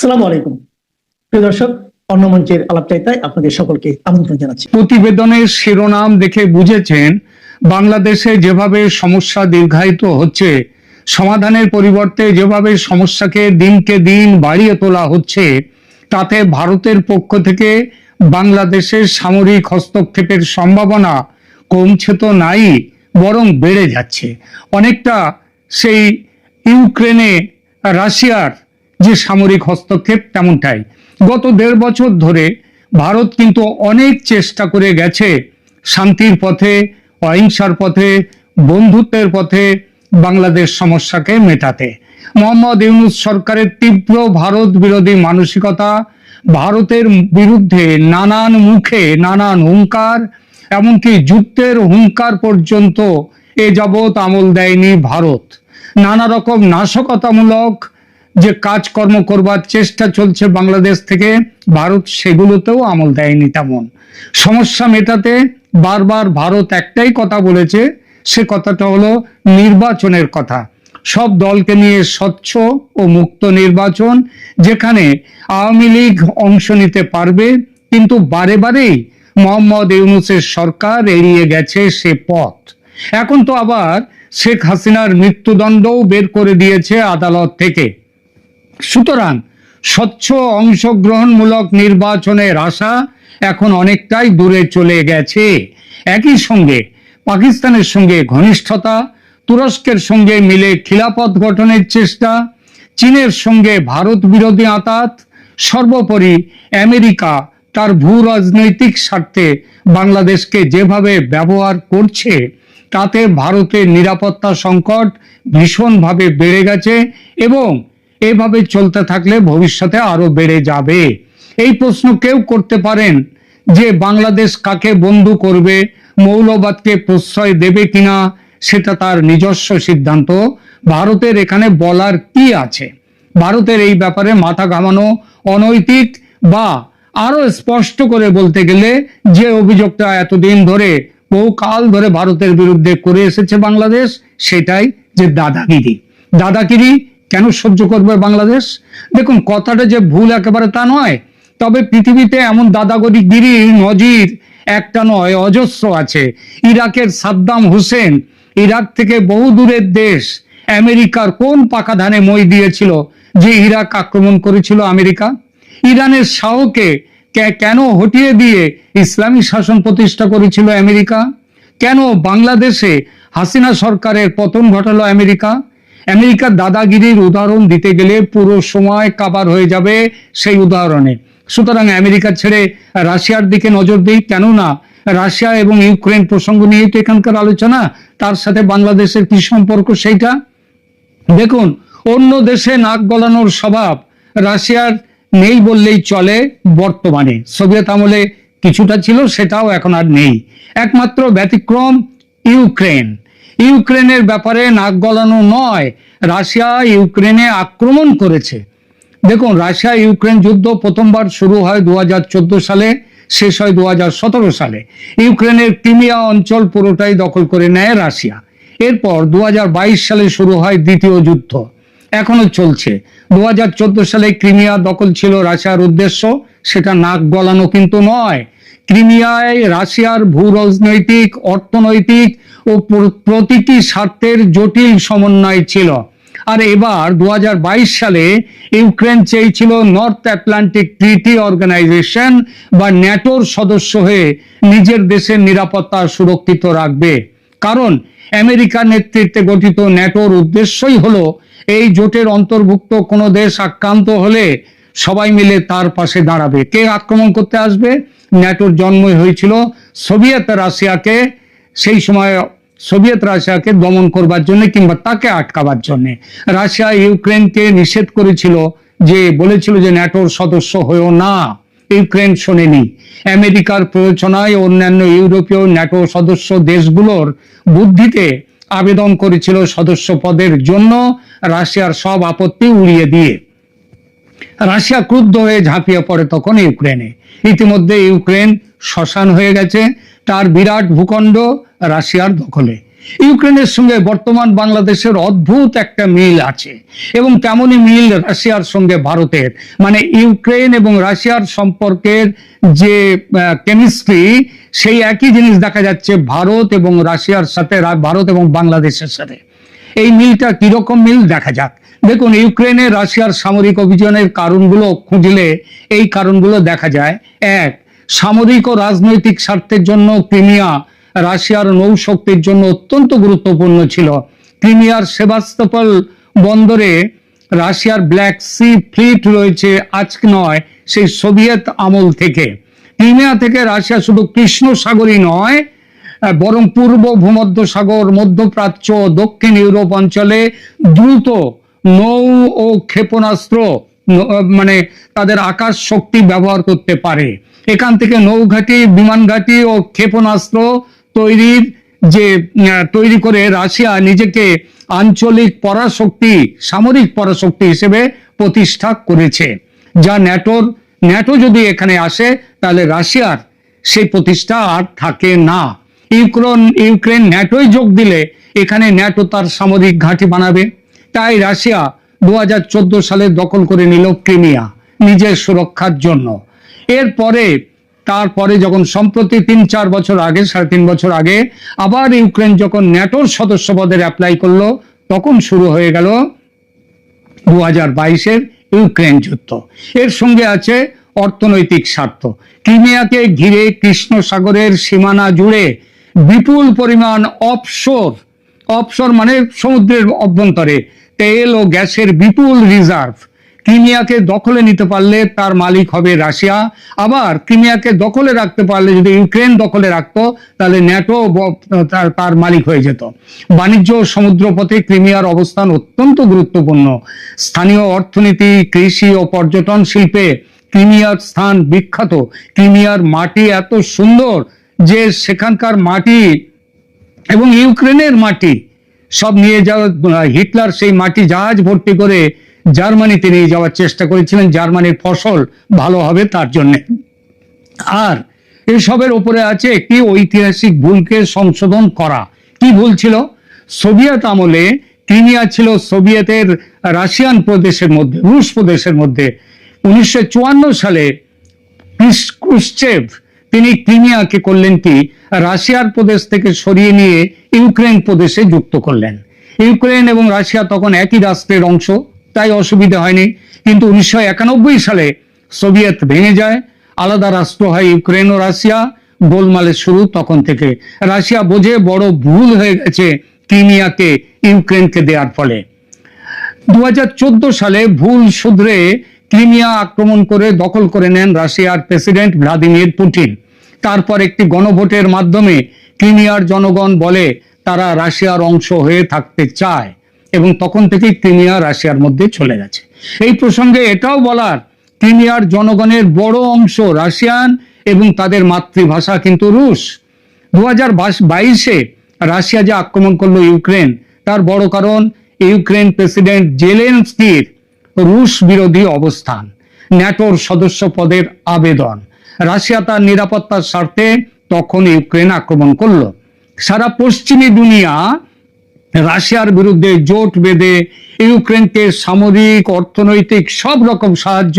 আসসালামু আলাইকুম প্রিয় দর্শক, অন্য মঞ্চের আলাপচারিতায় আপনাদের সকলকে আমন্ত্রণ জানাচ্ছি। প্রতিবেদনের শিরোনাম দেখে বুঝেছেন বাংলাদেশে যেভাবে সমস্যা দীর্ঘায়িত হচ্ছে, সমাধানের পরিবর্তে যেভাবে সমস্যাকে দিনকে দিন বাড়িয়ে তোলা হচ্ছে, তাতে ভারতের পক্ষ থেকে বাংলাদেশের সামরিক হস্তক্ষেপের সম্ভাবনা কমছে তো নাই, বরং বেড়ে যাচ্ছে। অনেকটা সেই ইউক্রেনে রাশিয়ার যে সামরিক হস্তক্ষেপ তেমনটাই। গত 1.5 বছর ধরে ভারত কিন্তু অনেক চেষ্টা করে গেছে শান্তির পথে, অহিংসার পথে, বন্ধুত্বের পথে বাংলাদেশ সমস্যাকে মেটাতে। মোহাম্মদ ইউনূস সরকারের তীব্র ভারত বিরোধী মানসিকতা, ভারতের বিরুদ্ধে নানান মুখে নানান হুঙ্কার, এমনকি যুদ্ধের হুঙ্কার পর্যন্ত এ যাবৎ আমল দেয়নি ভারত। নানা রকম নাশকতামূলক যে কাজকর্ম করবার চেষ্টা চলছে বাংলাদেশ থেকে, ভারত সেগুলোতেও আমল দেয়নি তেমন। সমস্যা মেটাতে বারবার ভারত একটাই কথা বলেছে, সে কথাটা হলো নির্বাচনের কথা। সব দলকে নিয়ে স্বচ্ছ ও মুক্ত নির্বাচন, যেখানে আওয়ামী লীগ অংশ নিতে পারবে, কিন্তু বারে বারেই মোহাম্মদ ইউনূসের সরকার এড়িয়ে গেছে সে পথ। এখন তো আবার শেখ হাসিনার মৃত্যুদণ্ডও বের করে দিয়েছে আদালত থেকে। সুতরাং স্বচ্ছ অংশগ্রহণমূলক নির্বাচনের আশা এখন অনেকটাই দূরে চলে গেছে। একই সঙ্গে পাকিস্তানের সঙ্গে ঘনিষ্ঠতা, তুরস্কের সঙ্গে মিলে খিলাফত গঠনের চেষ্টা, চীনের সঙ্গে ভারত বিরোধী আঁতাত, সর্বোপরি আমেরিকা তার ভূ রাজনৈতিক স্বার্থে বাংলাদেশকে যেভাবে ব্যবহার করছে, তাতে ভারতের নিরাপত্তা সংকট ভীষণভাবে বেড়ে গেছে এবং এভাবে চলতে থাকলে ভবিষ্যতে আরো বেড়ে যাবে। এই প্রশ্ন কেউ করতে পারেন যে বাংলাদেশ কাকে বন্ধু করবে, মৌলবাদকে প্রশ্রয় দেবে কিনা, সেটা তার নিজস্ব সিদ্ধান্ত। ভারতের এখানে বলার কি আছে? ভারতের এই ব্যাপারে মাথা ঘামানো অনৈতিক, বা আরো স্পষ্ট করে বলতে গেলে যে অভিযোগটা এতদিন ধরে, বহুকাল ধরে ভারতের বিরুদ্ধে করে এসেছে বাংলাদেশ, সেটাই যে দাদাগিরি। দাদাগিরি কেন সহ্য করবে বাংলাদেশ? দেখুন, কথাটা যে ভুল একেবারে তা নয়, তবে পৃথিবীতে এমন দাদাগিরির নজির একটা নয়, অজস্র আছে। ইরাকের সাদ্দাম হোসেন ইরাক থেকে বহু দূরের দেশ আমেরিকার কোন পাকা ধানে মই দিয়েছিল যে ইরাক আক্রমণ করেছিল আমেরিকা? ইরানের শাহকে কেন হটিয়ে দিয়ে ইসলামী শাসন প্রতিষ্ঠা করেছিল আমেরিকা? কেন বাংলাদেশে হাসিনা সরকারের পতন ঘটালো আমেরিকা? আমেরিকার দাদাগিরির উদাহরণ দিতে গেলে পুরো সময় কাবার হয়ে যাবে সেই উদাহরণে। সুতরাং আমেরিকা ছেড়ে রাশিয়ার দিকে নজর দিই, কেননা রাশিয়া এবং ইউক্রেন প্রসঙ্গ নিয়ে তো এখানকার আলোচনা, তার সাথে বাংলাদেশের কি সম্পর্ক সেইটা দেখুন। অন্য দেশে নাক গলানোর স্বভাব রাশিয়ার নেই বললেই চলে বর্তমানে। সোভিয়েত আমলে কিছুটা ছিল, সেটাও এখন আর নেই। একমাত্র ব্যতিক্রম ইউক্রেন। ইউক্রেনের ব্যাপারে নাক গলানো নয়, রাশিয়া ইউক্রেনে আক্রমণ করেছে। দেখুন, রাশিয়া ইউক্রেন যুদ্ধ প্রথমবার শুরু হয় 2014 সালে, শেষ হয় 2017 সালে। ইউক্রেনের ক্রিমিয়া অঞ্চল পুরোটাই দখল করে নেয় রাশিয়া। এরপর 2022 সালে শুরু হয় দ্বিতীয় যুদ্ধ, এখনো চলছে। 2014 সালে ক্রিমিয়া দখল ছিল রাশিয়ার উদ্দেশ্য, সেটা নাক গলানো কিন্তু নয়। ক্রিমিয়ায় রাশিয়ার ভূ রাজনৈতিক, অর্থনৈতিক ও প্রতীকী স্বার্থের জটিল সমন্বয় ছিল। আর এবার 2022 সালে ইউক্রেন চেয়েছিল নর্থ আটলান্টিক ট্রিটি অর্গানাইজেশন বা ন্যাটোর সদস্য হয়ে নিজের দেশের নিরাপত্তা সুরক্ষিত রাখবে। কারণ আমেরিকার নেতৃত্বে গঠিত ন্যাটোর উদ্দেশ্যই হলো এই জোটের অন্তর্ভুক্ত কোনো দেশ আক্রান্ত হলে সবাই মিলে তার পাশে দাঁড়াবে। কে আক্রমণ করতে আসবে? ন্যাটোর জন্মই হয়েছিল সোভিয়েত রাশিয়াকে, সেই সময় সোভিয়েত রাশিয়াকে দমন করবার জন্য কিংবা তাকে আটকাবার জন্য। রাশিয়া ইউক্রেনকে নিষেধ করেছিল, যে বলেছিল যে ন্যাটোর সদস্য হয়েও না। ইউক্রেন শোনেনি। আমেরিকার প্ররোচনায় অন্যান্য ইউরোপীয় ন্যাটো সদস্য দেশগুলোর বুদ্ধিতে আবেদন করেছিল সদস্য পদের জন্য, রাশিয়ার সব আপত্তি উড়িয়ে দিয়ে। রাশিয়া ক্রুদ্ধ হয়ে ঝাঁপিয়ে পড়ে তখন ইউক্রেনে। ইতিমধ্যে ইউক্রেন শ্মশান হয়ে গেছে, তার বিরাট ভূখণ্ড রাশিয়ার দখলে। ইউক্রেনের সঙ্গে বর্তমান বাংলাদেশের অদ্ভুত একটা মিল আছে, এবং তেমনই মিল রাশিয়ার সঙ্গে ভারতের। মানে ইউক্রেন এবং রাশিয়ার সম্পর্কের যে কেমিস্ট্রি, সেই একই জিনিস দেখা যাচ্ছে ভারত এবং রাশিয়ার সাথে, ভারত এবং বাংলাদেশের সাথে। এই মিলটা কিরকম মিল দেখা যাক। দেখুন, ইউক্রেনে রাশিয়ার সামরিক অভিযানের কারণগুলো খুঁজলে এই কারণগুলো দেখা যায়। এক, সামরিক ও রাজনৈতিক স্বার্থের জন্য ক্রিমিয়া রাশিয়ার নৌশক্তির জন্য অত্যন্ত গুরুত্বপূর্ণ ছিল। ক্রিমিয়ার সেভাস্তোপল বন্দরে রাশিয়ার ব্ল্যাক সি ফ্লিট রয়েছে, আজ নয়, সেই সোভিয়েত আমল থেকে। ক্রিমিয়া থেকে রাশিয়া শুধু কৃষ্ণ সাগরই নয়, বরং পূর্ব ভূমধ্য সাগর, মধ্যপ্রাচ্য, দক্ষিণ ইউরোপ অঞ্চলে দ্রুত নৌ ও ক্ষেপণাস্ত্র, মানে তাদের আকাশ শক্তি ব্যবহার করতে পারে। এখান থেকে নৌঘাঁটি, বিমান ঘাঁটি ও ক্ষেপণাস্ত্র তৈরি করে রাশিয়া নিজেকে আঞ্চলিক পরাশক্তি, সামরিক পরাশক্তি হিসেবে প্রতিষ্ঠা করেছে। যা ন্যাটো যদি এখানে আসে, তাহলে রাশিয়ার সেই প্রতিষ্ঠা আর থাকে না। ইউক্রেন ন্যাটোয় যোগ দিলে এখানে ন্যাটো তার সামরিক ঘাঁটি বানাবে। তাই রাশিয়া 2014 সালে দখল করে নিল ক্রিমিয়া নিজের সুরক্ষার জন্য। তারপরে যখন সম্প্রতি 3-4 বছর আগে, 3.5 বছর আগে আবার ইউক্রেন যখন ন্যাটোর সদস্যপদের অ্যাপ্লাই করলো, তখন শুরু হয়ে গেল 2022-এর ইউক্রেন যুদ্ধ। এর সঙ্গে আছে অর্থনৈতিক স্বার্থ। ক্রিমিয়াকে ঘিরে কৃষ্ণ সাগরের সীমানা জুড়ে বিপুল পরিমাণ অফশোর মানে সমুদ্রের অভ্যন্তরে তেল ও গ্যাসের বিপুল রিজার্ভ। ক্রিমিয়াকে দখলে নিতে পারলে তার মালিক হবে রাশিয়া। আবার ক্রিমিয়াকে দখলে রাখতে পারলে, যদি ইউক্রেন দখলে রাখতো, তাহলে ন্যাটো তার মালিক হয়ে যেত। বাণিজ্য ও সমুদ্রপথে ক্রিমিয়ার অবস্থান অত্যন্ত গুরুত্বপূর্ণ। স্থানীয় অর্থনীতি, কৃষি ও পর্যটন শিল্পে ক্রিমিয়ার স্থান বিখ্যাত। ক্রিমিয়ার মাটি এত সুন্দর যে সেখানকার মাটি এবং ইউক্রেনের মাটি সব নিয়ে যাওয়া, হিটলার সেই মাটি জাহাজ ভর্তি করে জার্মানিতে নিয়ে যাওয়ার চেষ্টা করেছিলেন, জার্মানির ফসল ভালো হবে তার জন্য। আর এসবের উপরে আছে একটি ঐতিহাসিক ভুলকে সংশোধন করা। কি ভুল ছিল? সোভিয়েত আমলে ক্রিমিয়া ছিল সোভিয়েতের রাশিয়ান প্রদেশের মধ্যে, রুশ প্রদেশের মধ্যে। 1954 সালে ক্রুশ্চেভ তিনি ক্রিমিয়াকে করলেন কি, রাশিয়ার প্রদেশ থেকে সরিয়ে নিয়ে ইউক্রেন প্রদেশে যুক্ত করলেন। ইউক্রেন এবং রাশিয়া তখন একই রাষ্ট্রের অংশ, তাই অসুবিধা হয়নি। কিন্তু 1991 সালে সোভিয়েত ভেঙে যায়, আলাদা রাষ্ট্র হয় ইউক্রেন ও রাশিয়া। গোলমালের শুরু তখন থেকে। রাশিয়া বোঝে বড় ভুল হয়ে গেছে ক্রিমিয়াকে ইউক্রেনকে দেওয়ার ফলে। 2014 সালে ভুল শুধরে ক্রিমিয়া আক্রমণ করে দখল করে নেন রাশিয়ার প্রেসিডেন্ট ভ্লাদিমির পুতিন। তারপর একটি গণভোটের মাধ্যমে ক্রিমিয়ার জনগণ বলে তারা রাশিয়ার অংশ হয়ে থাকতে চায়, এবং তখন থেকেই ক্রিমিয়া রাশিয়ার মধ্যে চলে গেছে। এই প্রসঙ্গে এটাও বলার, ক্রিমিয়ার জনগণের বড় অংশ রাশিয়ান এবং তাদের মাতৃভাষা কিন্তু রুশ। 2022-এ রাশিয়া যে আক্রমণ করলো ইউক্রেন, তার বড় কারণ ইউক্রেন প্রেসিডেন্ট জেলেনস্কির রুশ বিরোধী অবস্থান, ন্যাটোর সদস্য পদের আবেদন। রাশিয়া তার নিরাপত্তার স্বার্থে তখন ইউক্রেন আক্রমণ করলো। সারা পশ্চিমী দুনিয়া রাশিয়ার বিরুদ্ধে জোট বেঁধে ইউক্রেনকে সামরিক, অর্থনৈতিক সব রকম সাহায্য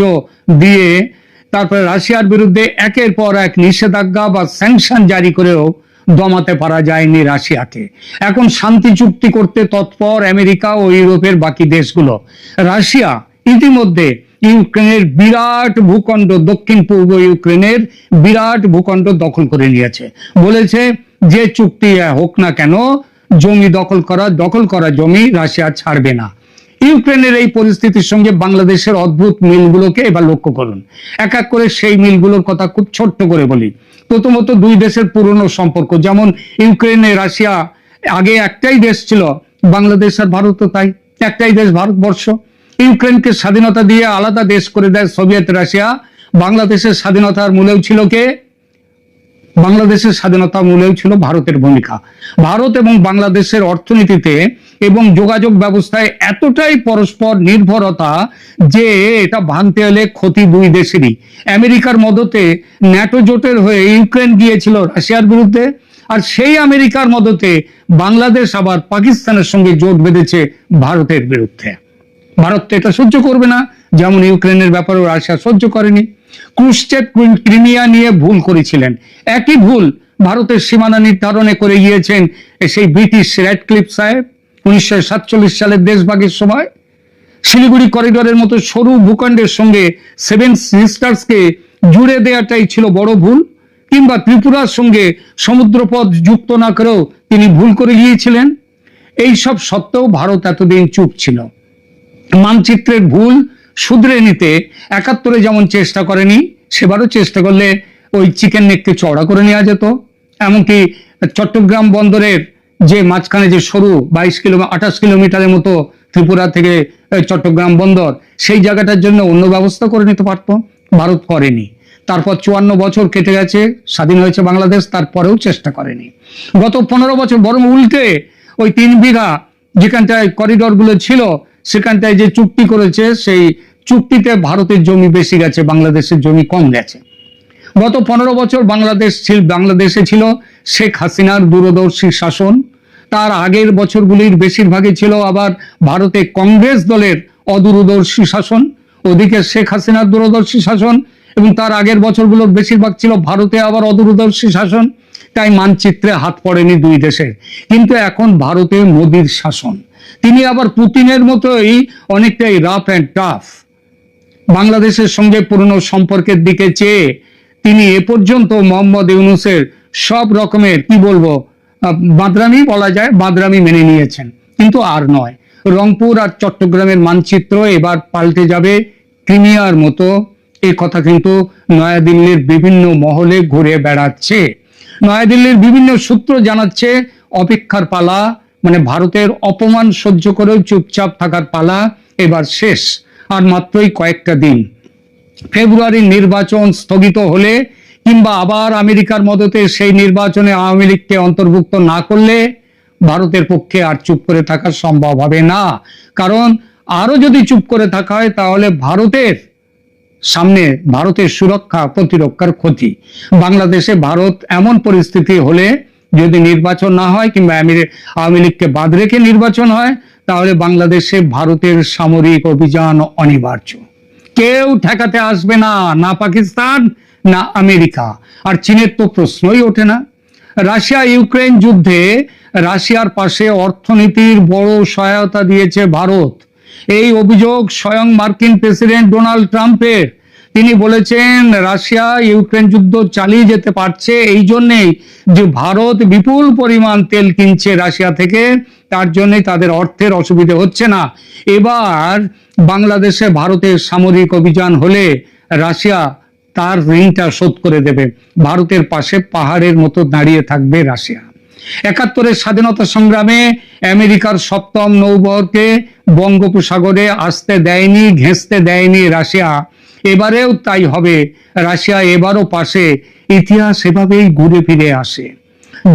দিয়ে তারপরে রাশিয়ার বিরুদ্ধে একের পর এক নিষেধাজ্ঞা বা স্যাংশন জারি করেও দমাতে পারা যায়নি রাশিয়াকে। এখন শান্তি চুক্তি করতে তৎপর আমেরিকা ও ইউরোপের বাকি দেশগুলো। রাশিয়া ইতিমধ্যে ইউক্রেনের বিরাট ভূখণ্ড, দক্ষিণ পূর্ব ইউক্রেনের বিরাট ভূখণ্ড দখল করে নিয়েছে। বলেছে যে চুক্তি হোক না কেন, জমি দখল করা জমি রাশিয়া ছাড়বে না। ইউক্রেনের এই পরিস্থিতির সঙ্গে বাংলাদেশের অদ্ভুত মিলগুলোকে এবার লক্ষ্য করুন। এক এক করে সেই মিলগুলোর কথা খুব ছোট্ট করে বলি। প্রথমত, দুই দেশের পুরনো সম্পর্ক, যেমন ইউক্রেনে রাশিয়া আগে একটাই দেশ ছিল, বাংলাদেশ আর ভারতও তাই, একটাই দেশ ভারতবর্ষ। ইউক্রেনকে স্বাধীনতা দিয়ে আলাদা দেশ করে দেয় সোভিয়েত রাশিয়া। বাংলাদেশের স্বাধীনতার মূলেও ছিল কে? বাংলাদেশের স্বাধীনতা মূলেও ছিল ভারতের ভূমিকা। ভারত এবং বাংলাদেশের অর্থনীতিতে এবং যোগাযোগ ব্যবস্থায় এতটাই পরস্পর নির্ভরতা যে এটা ভাঙতে হলে ক্ষতি দুই দেশেরই। আমেরিকার মদতে ন্যাটো জোটের হয়ে ইউক্রেন গিয়েছিল রাশিয়ার বিরুদ্ধে, আর সেই আমেরিকার মদতে বাংলাদেশ আবার পাকিস্তানের সঙ্গে জোট বেঁধেছে ভারতের বিরুদ্ধে। ভারত তো এটা সহ্য করবে না, যেমন ইউক্রেনের ব্যাপারেও রাশিয়া সহ্য করেনি। ক্রুশচেভ ক্রিমিয়া নিয়ে ভুল করেছিলেন, একই ভুল ভারতের সীমানা নির্ধারণে করে গিয়েছেন সেই ব্রিটিশ র্যাডক্লিফ সাহেব 1947 সালের দেশভাগের সময়। শিলিগুড়ি করিডোরের মতো সরু ভূখণ্ডের সঙ্গে সেভেন সিস্টার্সকে জুড়ে দেওয়াটাই ছিল বড় ভুল। কিংবা ত্রিপুরার সঙ্গে সমুদ্রপথ যুক্ত না করেও তিনি ভুল করে গিয়েছিলেন। এই সব সত্ত্বেও ভারত এতদিন চুপ ছিল। মানচিত্রের ভুল শুধরে নিতে 71-এ যেমন চেষ্টা করেনি, সেবারও চেষ্টা করলে ওই চিকেন নেককে চওড়া করে নেওয়া যেত। এমনকি চট্টগ্রাম বন্দরের যে মাঝখানে যে সরু 28 কিলোমিটারের মতো ত্রিপুরা থেকে চট্টগ্রাম বন্দর, সেই জায়গাটার জন্য অন্য ব্যবস্থা করে নিতে পারত, ভারত করেনি। তারপর 54 বছর কেটে গেছে, স্বাধীন হয়েছে বাংলাদেশ, তারপরেও চেষ্টা করেনি। গত 15 বছর বরং উল্টে ওই 3 বিঘা যেখানটায় করিডোরগুলো ছিল সেখানটায় যে চুক্তি করেছে, সেই চুক্তিতে ভারতের জমি বেশি গেছে, বাংলাদেশের জমি কম গেছে। গত 15 বছর বাংলাদেশে ছিল শেখ হাসিনার দূরদর্শী শাসন। তার আগের বছরগুলির বেশিরভাগই ছিল আবার ভারতে কংগ্রেস দলের অদূরদর্শী শাসন। ওদিকে শেখ হাসিনার দূরদর্শী শাসন এবং তার আগের বছরগুলোর বেশিরভাগ ছিল ভারতে আবার অদূরদর্শী শাসন। তাই মানচিত্রে হাত পড়েনি দুই দেশের। কিন্তু এখন ভারতে মোদির শাসন, তিনি আবার পুতিনের মতোই অনেকটাই রাফ অ্যান্ড টাফ। বাংলাদেশের সঙ্গে পুরনো সম্পর্কের দিকে চেয়ে তিনি এ পর্যন্ত মোহাম্মদ ইউনূসের সব রকমের কি বলবো বাঁদরামি বলা যায়, বাঁদরামি মেনে নিয়েছেন। কিন্তু আর নয়, রংপুর আর চট্টগ্রামের মানচিত্র এবার পাল্টে যাবে ক্রিমিয়ার মতো। এ কথা কিন্তু নয়াদিল্লির বিভিন্ন মহলে ঘুরে বেড়াচ্ছে। নয়াদিল্লির বিভিন্ন সূত্র জানাচ্ছে অপেক্ষার পালা, মানে ভারতের অপমান সহ্য করেও চুপচাপ থাকার পালা এবার শেষ। আর মাত্রই কয়েকটা দিন। ফেব্রুয়ারির নির্বাচন স্থগিত হলে কিংবা আবার আমেরিকার মদতে সেই নির্বাচনে আওয়ামী লীগকে অন্তর্ভুক্ত না করলে ভারতের পক্ষে আর চুপ করে থাকা সম্ভব হবে না। কারণ আরো যদি চুপ করে থাকা হয় তাহলে ভারতের সামনে ভারতের সুরক্ষা প্রতিরক্ষার ক্ষতি। বাংলাদেশে ভারত এমন পরিস্থিতি হলে যদি নির্বাচন না হয় কিংবা আওয়ামী লীগকে বাদ রেখে নির্বাচন হয়, তাহলে বাংলাদেশে ভারতের সামরিক অভিযান অনিবার্য। কেউ ঠেকাতে আসবে না, না পাকিস্তান না আমেরিকা। আর চীনের তো প্রশ্নই ওঠে না। রাশিয়া ইউক্রেন যুদ্ধে রাশিয়ার পাশে অর্থনীতির বড় সহায়তা দিয়েছে ভারত। এই অভিযোগ স্বয়ং মার্কিন প্রেসিডেন্ট ডোনাল্ড ট্রাম্পের। তিনি বলেছেন রাশিয়া ইউক্রেন যুদ্ধ চালিয়ে যেতে পারছে এই জন্যেই যে ভারত বিপুল পরিমাণ তেল কিনছে রাশিয়া থেকে, তার জন্যই তাদের অর্থের অসুবিধা হচ্ছে না। এবার বাংলাদেশে ভারতের সামরিক অভিযান হলে রাশিয়া তার ঋণটা শোধ করে দেবে। ভারতের পাশে পাহাড়ের মতো দাঁড়িয়ে থাকবে রাশিয়া। 71-এর স্বাধীনতা সংগ্রামে আমেরিকার 7ম নৌবহরকে বঙ্গোপসাগরে আসতে দেয়নি, ঘেঁষতে দেয়নি রাশিয়া। এবারেও তাই হবে। রাশিয়া এবারও পাশে। ইতিহাস এভাবেই ঘুরে ফিরে আসে।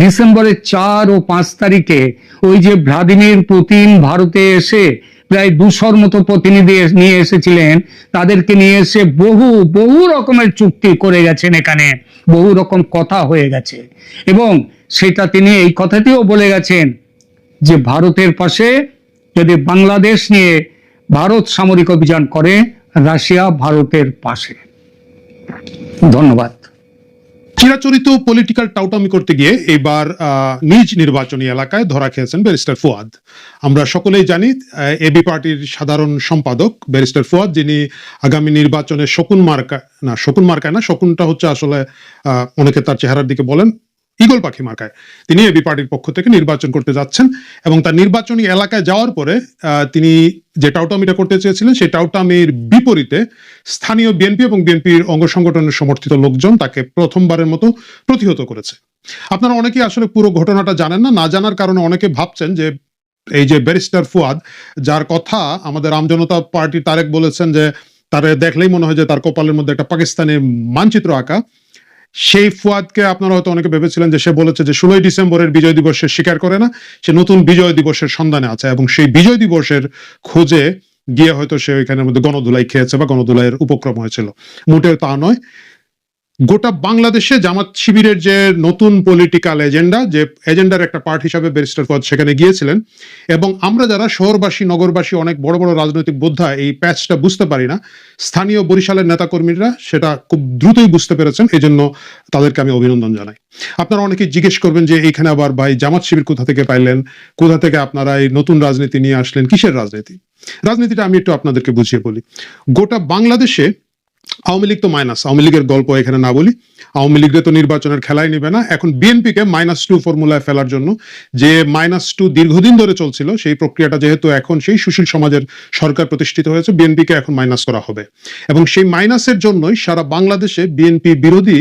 ডিসেম্বরের 4 ও 5 তারিখে ওই যে ভ্লাদিমির পুতিন ভারতে এসে প্রায় 200-র মতো প্রতিনিধি নিয়ে এসেছিলেন, তাদেরকে নিয়ে এসে বহু রকমের চুক্তি করে গেছেন, এখানে বহু রকম কথা হয়ে গেছে। এবং সেটা তিনি এই কথাটিও বলে গেছেন যে ভারতের পাশে যদি বাংলাদেশ নিয়ে ভারত সামরিক অভিযান করে, রাশিয়া ভারতের পাশে। ধন্যবাদ। চিরাচরিত পলিটিক্যাল টাউটামি করতে গিয়ে এবার নিজ নির্বাচনী এলাকায় ধরা খেয়েছেন ব্যারিস্টার ফুয়াদ। আমরা সকলেই জানি এবি পার্টির সাধারণ সম্পাদক ব্যারিস্টার ফুয়াদ, যিনি আগামী নির্বাচনে শকুনটা হচ্ছে আসলে অনেকে তার চেহারার দিকে বলেন ঈগল পাখি মার্কায়, তিনি এবি পার্টির পক্ষ থেকে নির্বাচন করতে যাচ্ছেন। এবং তার নির্বাচনী এলাকায় যাওয়ার পরে তিনি যে টাউটামিটা করতে চেয়েছিলেন সেই টাউটামির বিপরীতে স্থানীয় বিএনপি এবং বিএনপির অঙ্গ সংগঠনের সমর্থিত লোকজন তাকে প্রথমবারের মতো প্রতিহত করেছে। আপনারা অনেকেই আসলে পুরো ঘটনাটা জানেন না। না জানার কারণে অনেকে ভাবছেন যে এই যে ব্যারিস্টার ফুয়াদ, যার কথা আমাদের আমজনতা পার্টির তারেক বলেছেন যে তার দেখলেই মনে হয় যে তার কপালের মধ্যে একটা পাকিস্তানি মানচিত্র আঁকা, সেই ফুয়াদকে আপনারা হয়তো অনেকে ভেবেছিলেন যে সে বলেছে যে 16ই ডিসেম্বরের বিজয় দিবসের স্বীকার করে না, সে নতুন বিজয় দিবসের সন্ধানে আছে এবং সেই বিজয় দিবসের খোঁজে গিয়ে হয়তো সে ওইখানের মধ্যে গণধুলাই খেয়েছে বা গণধুলাইয়ের উপক্রম হয়েছিল। মোটেও তা নয়। গোটা বাংলাদেশে জামাত শিবিরের যে নতুন পলিটিক্যাল এজেন্ডা, যে এজেন্ডার একটা পার্ট হিসাবে ব্যারিস্টার ফুয়াদ সেখানে গিয়েছিলেন, এবং আমরা যারা শহরবাসী নগরবাসী অনেক বড় বড় রাজনৈতিক বোদ্ধা এই প্যাচটা বুঝতে পারি না, স্থানীয় বরিশালের নেতাকর্মীরা সেটা খুব দ্রুতই বুঝতে পেরেছেন, এই জন্য তাদেরকে আমি অভিনন্দন জানাই। আপনারা অনেকেই জিজ্ঞেস করবেন যে এইখানে আবার ভাই জামাত শিবির কোথা থেকে পাইলেন, কোথা থেকে আপনারা এই নতুন রাজনীতি নিয়ে আসলেন, কিসের রাজনীতি? রাজনীতিটা আমি একটু আপনাদেরকে বুঝিয়ে বলি। গোটা বাংলাদেশে আওয়ামী লীগ তো মাইনাস, আওয়ামী লীগের গল্প এখানে না বলি, আওয়ামী লীগরে তো নির্বাচনের খেলায় নিবে না। এখন বিএনপিকে -2 ফর্মুলায় ফেলার জন্য যে -2 দীর্ঘদিন ধরে চলছিল, সেই প্রক্রিয়াটা যেহেতু এখন সেই সুশীল সমাজের সরকার প্রতিষ্ঠিত হয়েছে, বিএনপিকে এখন মাইনাস করা হবে, এবং সেই মাইনাসের জন্যই সারা বাংলাদেশে বিএনপি বিরোধী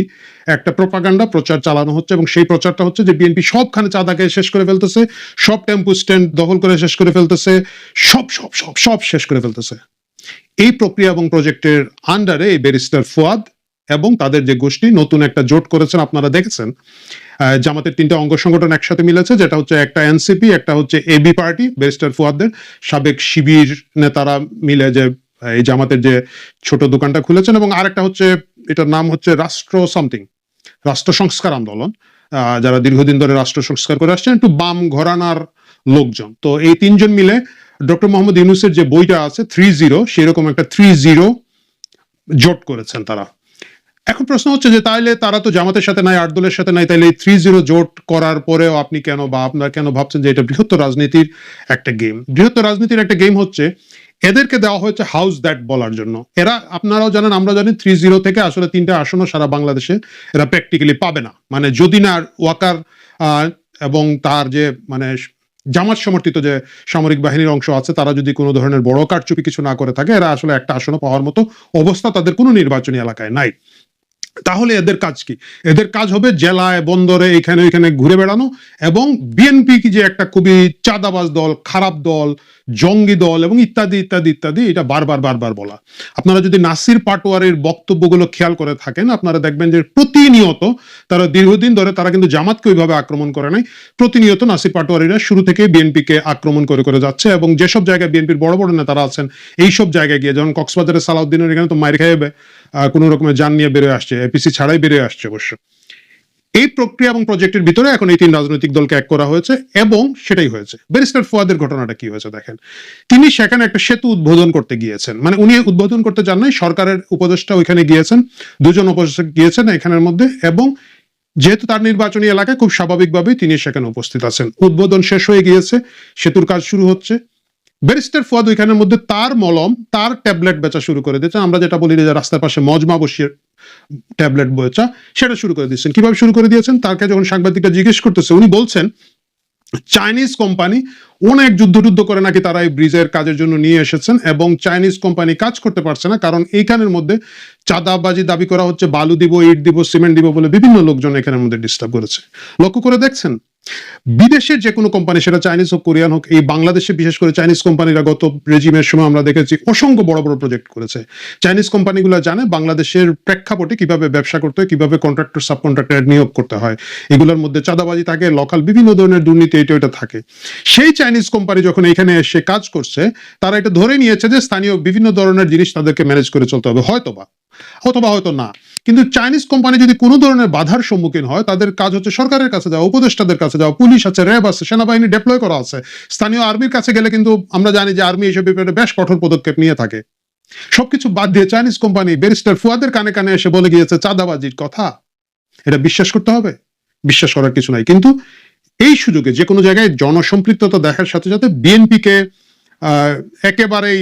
একটা প্রপাগান্ডা প্রচার চালানো হচ্ছে, এবং সেই প্রচারটা হচ্ছে যে বিএনপি সবখানে চাঁদাকে শেষ করে ফেলতেছে, সব টেম্পু স্ট্যান্ড দখল করে শেষ করে ফেলতেছে, সব সব সব সব শেষ করে ফেলতেছে। এই প্রক্রিয়া এবং প্রজেক্টের আন্ডারে এই ব্যারিস্টার ফুয়াদ এবং তাদের যে গোষ্ঠী নতুন একটা জোট করেছেন, আপনারা দেখেছেন জামাতের 3টা অঙ্গ সংগঠন একসাথে মিলেছে, যেটা হচ্ছে একটা এনসিপি, একটা হচ্ছে এবি পার্টি, ব্যারিস্টার ফুয়াদের সাবেক শিবির নেতারা মিলে যে এই জামাতের যে ছোট দোকানটা খুলেছেন, এবং আরেকটা হচ্ছে এটার নাম হচ্ছে রাষ্ট্র সামথিং, রাষ্ট্র সংস্কার আন্দোলন, যারা দীর্ঘদিন ধরে রাষ্ট্র সংস্কার করে আসছেন, একটু বাম ঘরানার লোকজন। তো এই 3জন মিলে ডক্টর মোহাম্মদ ইউনূসের যে বইটা আছে 30, সেরকম একটা 30 জোট করেছেন তারা। এখন প্রশ্ন হচ্ছে যে তাইলে তারা তো জামাতের সাথে নাই, 8 দলের সাথে নাই, তাইলে এই 30 জোট করার পরেও আপনি কেন বা আপনারা কেন ভাবছেন যে এটা বৃহত্তর রাজনীতির একটা গেম? বৃহত্তর রাজনীতির একটা গেম হচ্ছে এদেরকে দেওয়া হয়েছে হাউস দ্যাট বলার জন্য। এরা, আপনারাও জানেন আমরাও জানি, 30 থেকে আসলে 3টা আসনও সারা বাংলাদেশে এরা প্র্যাকটিক্যালি পাবে না। মানে যদি না ওয়াকার এবং তার যে মানে জামাত সমর্থিত যে সামরিক বাহিনীর অংশ আছে, তারা যদি কোনো ধরনের বড় কারচুপি কিছু না করে থাকে, এরা আসলে একটা আসনও পাওয়ার মতো অবস্থা তাদের কোনো নির্বাচনী এলাকায় নাই। তাহলে এদের কাজ কি? এদের কাজ হবে জেলায়, বন্দরে, এখানে ওইখানে ঘুরে বেড়ানো, এবং বিএনপি কি যে একটা খুবই চাঁদাবাজ দল, খারাপ দল, জঙ্গি দল, এবং ইত্যাদি ইত্যাদি ইত্যাদি, এটা বারবার বারবার বলা। আপনারা যদি নাসির পাটোয়ারির বক্তব্যগুলো খেয়াল করে থাকেন, আপনারা দেখবেন যে প্রতিনিয়ত তারা দীর্ঘদিন ধরে, তারা কিন্তু জামাতকে ওইভাবে আক্রমণ করে নাই, প্রতিনিয়ত নাসির পাটোয়ারিরা শুরু থেকে বিএনপিকে আক্রমণ করে করে যাচ্ছে, এবং যেসব জায়গায় বিএনপির বড় বড় নেতারা আছেন এইসব জায়গায় গিয়ে, যেমন কক্সবাজারের সালাউদ্দিনের এখানে তো মাইর খাইয়ে কোনো রকমের যান নিয়ে বেরোয় আসছে, এপিসি ছাড়াই বেরোয় আসছে অবশ্য। এই প্রক্রিয়া এবং প্রজেক্টের ভিতরে এখন এই 3 রাজনৈতিক দলকে এক করা হয়েছে, এবং সেটাই হয়েছে। ব্যারিস্টার ফুয়াদের ঘটনাটা কি হয়েছে দেখেন। তিনি সেখানে একটা সেতু উদ্বোধন করতে গিয়েছেন, মানে উনি উদ্বোধন করতে যান নাই, সরকারের উপদেষ্টা ওইখানে গিয়েছেন, 2 জন উপদেষ্টা গিয়েছেন এখানের মধ্যে, এবং যেহেতু তার নির্বাচনী এলাকায় খুব স্বাভাবিকভাবেই তিনি সেখানে উপস্থিত আছেন। উদ্বোধন শেষ হয়ে গিয়েছে, সেতুর কাজ শুরু হচ্ছে। ব্যারিস্টার ফুয়াদ ওইখানের মধ্যে তার মলম, তার ট্যাবলেট বেচা শুরু করে দিয়েছেন। আমরা যেটা বলি যে রাস্তার পাশে মজমা বসিয়ে ট্যাবলেট বেচা, সেটা শুরু করে দিয়েছেন। কিভাবে শুরু করে দিয়েছেন? তারকে যখন সাংবাদিকরা জিজ্ঞেস করতেছে, উনি বলছেন চাইনিজ কোম্পানি অনেক যুদ্ধ করে নাকি তারা এই ব্রিজের কাজের জন্য নিয়ে এসেছেন, এবং চাইনিজ কোম্পানি কাজ করতে পারছে না, কারণ এইখানের মধ্যে চাঁদাবাজি দাবি করা হচ্ছে, বালু দিব, ইট দিব, সিমেন্ট দিব বলে বিভিন্ন লোকজন এখানের মধ্যে ডিস্টার্ব করেছে। লক্ষ্য করে দেখছেন, বিদেশের যে কোনো কোম্পানি, সেটা চাইনিজ হোক, কোরিয়ান হোক, এই বাংলাদেশে বিশেষ করে চাইনিজ কোম্পানিরা গত রেজিমের সময় আমরা দেখেছি অসংখ্য বড় বড় প্রজেক্ট করেছে। চাইনিজ কোম্পানিগুলো জানে বাংলাদেশের প্রেক্ষাপটে কিভাবে ব্যবসা করতে হয়, কিভাবে কন্ট্রাক্টর সাবকন্ট্রাক্টর নিয়োগ করতে হয়, এগুলোর মধ্যে চাঁদাবাজি থাকে, লোকাল বিভিন্ন ধরনের দুর্নীতি এটা থাকে। সেই চাইনিজ কোম্পানি যখন এখানে এসে কাজ করছে, তারা এটা ধরে নিয়েছে যে স্থানীয় বিভিন্ন ধরনের জিনিস তাদেরকে ম্যানেজ করে চলতে হবে, অথবা হয়তো না। কিন্তু চাইনিজ কোম্পানি যদি কোনো ধরনের বাধার সম্মুখীন হয়, তাদের কাজ হচ্ছে সরকারের কাছে যাওয়া, উপদেষ্টাদের কাছে যাওয়া, পুলিশ আছে, র্যাব আছে, সেনাবাহিনী ডেপ্লয় করা আছে, স্থানীয় আর্মির কাছে গেলে কিন্তু আমরা জানি যে আর্মি এইসব ব্যাপারে বেশ কঠোর পদক্ষেপ নিয়ে থাকে। সবকিছু বাদ দিয়ে চাইনিজ কোম্পানি ব্যারিস্টার ফুয়াদের কানে কানে এসে বলে গিয়েছে চাঁদাবাজির কথা। এটা বিশ্বাস করতে হবে? বিশ্বাস করার কিছু নাই। কিন্তু এই সুযোগে যে কোনো জায়গায় জনসম্পৃক্ততা দেখার সাথে সাথে বিএনপিকে একেবারেই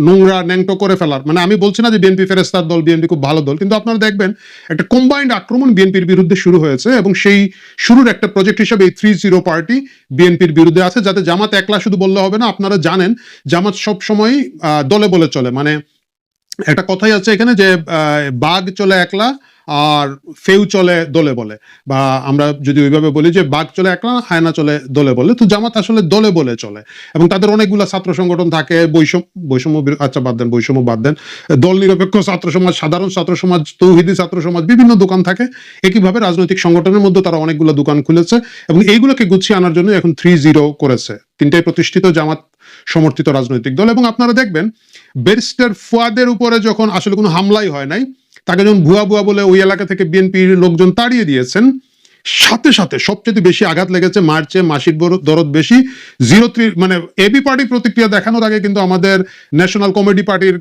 নোংরা ন্যাংটো করে ফেলার, মানে আমি বলছি না যে বিএনপি ফেরেস্তার দল, বিএনপি খুব ভালো দল, কিন্তু আপনারা দেখবেন একটা কম্বাইন্ড আক্রমণ বিএনপির বিরুদ্ধে শুরু হয়েছে, এবং সেই শুরুর একটা প্রজেক্ট হিসেবে এই 30 পার্টি বিএনপির বিরুদ্ধে আছে, যাতে জামাত একলা শুধু বললে হবে না। আপনারা জানেন জামাত সব সময় দলে বলে চলে, মানে একটা কথাই আছে এখানে যে বাঘ চলে একলা আর ফেউ চলে দলে বলে, বা আমরা যদি ওইভাবে বলি যে বাঘ চলে একলা, হায়না চলে দলে বলে। তো জামাত আসলে দলে বলে চলে, এবং তাদের অনেকগুলো ছাত্র সংগঠন থাকে, বৈষম্য বাদ দেন, দল নিরপেক্ষ ছাত্র সমাজ, সাধারণ ছাত্র সমাজ, তৌহিদি ছাত্র সমাজ, বিভিন্ন দোকান থাকে। একইভাবে রাজনৈতিক সংগঠনের মধ্যে তারা অনেকগুলো দোকান খুলেছে, এবং এইগুলোকে গুছিয়ে আনার জন্য এখন 30 করেছে। 3টাই প্রতিষ্ঠিত জামাত সমর্থিত রাজনৈতিক দল। এবং আপনারা দেখবেন ব্যারিস্টার ফুয়াদের উপরে যখন আসলে কোনো হামলাই হয় নাই, তাকে যখন ভুয়া ভুয়া বলে ওই এলাকা থেকে বিএনপির লোকজন তাড়িয়ে দিয়েছেন, সাথে সাথে সবচেয়ে বেশি আঘাত লেগেছে মার্চে, মাসির দরদ বেশি 03 মানে এবি পার্টি প্রতিক্রিয়া দেখানোর আগে কিন্তু আমাদের ন্যাশনাল কমেডি পার্টির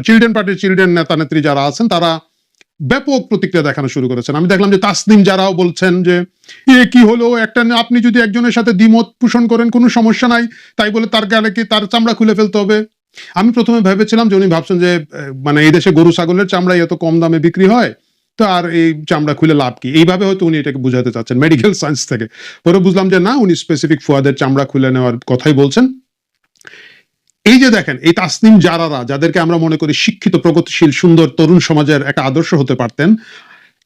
চিলড্রেন পার্টির চিলড্রেন নেতা নেত্রী যারা আছেন তারা ব্যাপক প্রতিক্রিয়া দেখানো শুরু করেছেন। আমি দেখলাম যে তাসনিম যারাও বলছেন যে কি হলো, একটা আপনি যদি একজনের সাথে দ্বিমত পোষণ করেন কোনো সমস্যা নাই, তাই বলে তার গালে কি তার চামড়া খুলে ফেলতে হবে। আমি প্রথমে ভেবেছিলাম যে উনি ভাবছেন যে মানে এই দেশে গরু ছাগলের চামড়া এত কম দামে বিক্রি হয়, তো আর এই চামড়া খুলে লাভ কি, এইভাবে হয়তো উনি এটাকে বুঝাতে চাচ্ছেন মেডিকেল সায়েন্স থেকে। পরে বুঝলাম যে না, উনি স্পেসিফিক ফুয়াদের চামড়া খুলে নেওয়ার কথাই বলছেন। এই যে দেখেন, এই তাসনিম জারারা যাদেরকে আমরা মনে করি শিক্ষিত, প্রগতিশীল, সুন্দর তরুণ সমাজের একটা আদর্শ হতে পারতেন,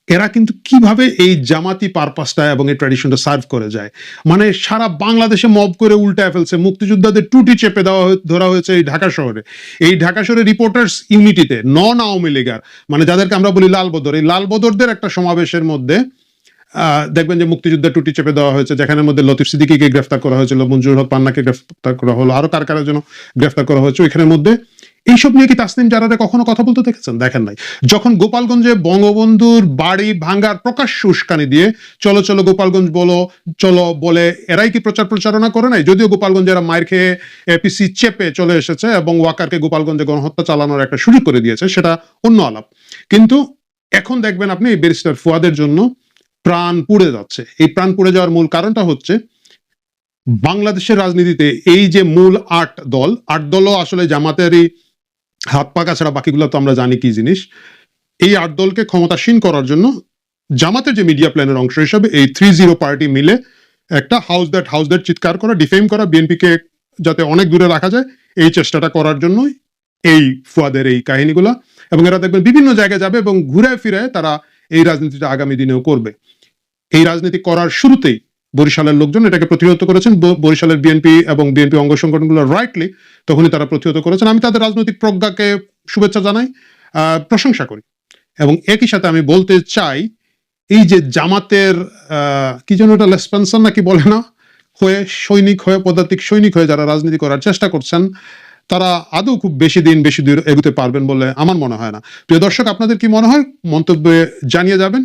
এরা কিন্তু কিভাবে এই জামাতি পারপাসটা এবং এই ট্র্যাডিশনটা সার্ভ করে যায়। মানে সারা বাংলাদেশে মব করে উল্টায় ফেলছে, মুক্তিযোদ্ধাদের টুটি চেপে ধরা হয়েছে এই ঢাকা শহরে। এই ঢাকা শহরে রিপোর্টার্স ইউনিটিতে নন আওয়ামী লীগার, মানে যাদেরকে আমরা বলি লালবদর, এই লালবদরদের একটা সমাবেশের মধ্যে দেখবেন যে মুক্তিযুদ্ধের টুটি চেপে দেওয়া হয়েছে, যেখানের মধ্যে লতিফ সিদ্দিকীকে গ্রেফতার করা হয়েছিল, মঞ্জুর হক পান্নাকে গ্রেফতার করা হলো, আরো কার কার জন্য গ্রেফতার করা হয়েছে ওইখানের মধ্যে। এইসব নিয়ে কি তাসনিম জারারে কখনো কথা বলতে দেখেছেন? দেখেন নাই। যখন গোপালগঞ্জে বঙ্গবন্ধুর বাড়ি ভাঙ্গার প্রকাশ্য উস্কানি দিয়ে চলো চলো গোপালগঞ্জ বলো চলো বলে এরাই কি প্রচারণা করে নাই? যদিও গোপালগঞ্জে এরা মায়ের খেয়ে এপিসি চেপে চলে এসেছে এবং ওয়াকারকে গোপালগঞ্জে গণহত্যা চালানোর একটা সুযোগ করে দিয়েছে, সেটা অন্য আলাপ। কিন্তু এখন দেখবেন আপনি এই ব্যারিস্টার ফুয়াদের জন্য প্রাণ পুড়ে যাচ্ছে। এই প্রাণ পুড়ে যাওয়ার মূল কারণটা হচ্ছে বাংলাদেশের রাজনীতিতে এই যে মূল 8 দলও আসলে জামাতেরই হাত পাকা ছাড়া বাকিগুলো তো আমরা জানি কি জিনিস। এই 8 দলকে ক্ষমতাসীন করার জন্য জামাতের যে মিডিয়া প্ল্যানের অংশ হিসাবে এই 30 পার্টি মিলে একটা হাউস দ্যাট চিৎকার করা, ডিফেম করা, বিএনপিকে যাতে অনেক দূরে রাখা যায়, এই চেষ্টাটা করার জন্যই এই ফুয়াদের এই কাহিনীগুলা। এবং এরা দেখবেন বিভিন্ন জায়গায় যাবে এবং ঘুরে ফিরে তারা এই রাজনীতিটা আগামী দিনেও করবে। এই রাজনীতি করার শুরুতেই বরিশালের লোকজন এটাকে প্রতিহত করেছেন, বরিশালের বিএনপি এবং বিএনপি অঙ্গ সংগঠনগুলো রাইটলি তখনই তারা প্রতিহত করেছেন। আমি তাদের রাজনৈতিক প্রজ্ঞাকে শুভেচ্ছা জানাই, প্রশংসা করি। এবং একই সাথে আমি বলতে চাই, এই যে জামাতের কি যেন এটা লেসপেন্সন নাকি বলে না, হয়ে সৈনিক হয়ে, পদাতিক সৈনিক হয়ে যারা রাজনীতি করার চেষ্টা করছেন, তারা আদৌ খুব বেশি দূর এগোতে পারবেন বলে আমার মনে হয় না। প্রিয় দর্শক, আপনাদের কি মনে হয়? মন্তব্যে জানিয়ে যাবেন।